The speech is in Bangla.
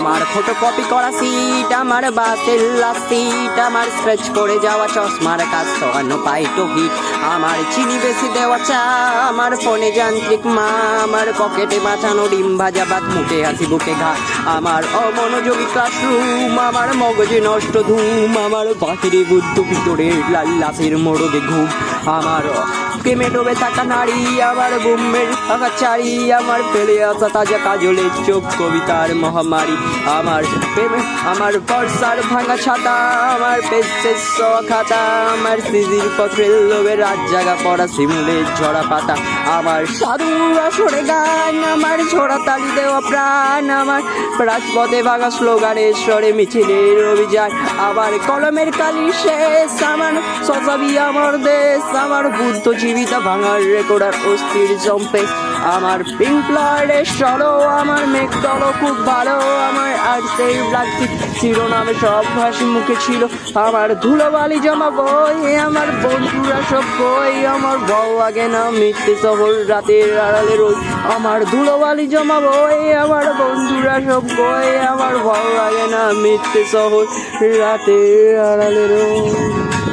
আমার ফটোকপি করা সিট, আমার বাসের লাস্ট সিট, আমার স্ক্র্যাচ করে যাওয়া চশমার কাজ সরানো পাইটো হিট, আমার চিনি বেশি দেওয়া চা, আমার ফোনে যান্ত্রিক মা, আমার পকেটে বাঁচানো ডিম ভাজা ভাত, মুখে হাসি বুকে ঘা, আমার অমনোযোগী ক্লাসরুম, আমার মগজে নষ্ট ধুম, আমার বাহিরে বুদ্ধ ভিতরে লাল লাশের মোড়কে ঘুম, আমার প্রেমে ডোবে থাকা নারী, আমার বোম্বের থাকা চারি, আমার ফেলে আসা তাজা কাজলের চোখ কবিতার মহামারী, আমার প্রেমে আমার বর্ষার ভাঙা ছাতা, আমার পেসের খাতা, আমার সিজির পত্রের লোভে রাত জাগা পড়া শিমুলের ঝরা পাতা, আমার সাধু আসরে গান, আমার ঝোড়া তালি দেওয়া প্রাণ, আমার রাজপথে ভাঙা স্লোগানের স্বরে মিছিলের অভিযান, আমার কলমের কালি শেষ, আমার সসাবি আমার দেশ, আমার বুদ্ধ জীবিতা ভাঙার রেকর্ডার অস্থির জম্পে, আমার পিঙ্ক ফ্লয়েডের সলো, আমার মেঘ দল খুব ভালো, আমার আর্টসের প্লাস্টিক শিরোনামে সব হাসি মুখে ছিল, আমার ধুলোবালি জমা বই, আমার বন্ধুরা সব বই, আমার বউ আগে না মিথ্যে শহর রাতের আড়ালে রোজ, আমার ধুলোবালি জমা বই, আমার বন্ধুরা সব বই, আমার বউ আগে না মিথ্যে শহর রাতের আড়ালে রোজ।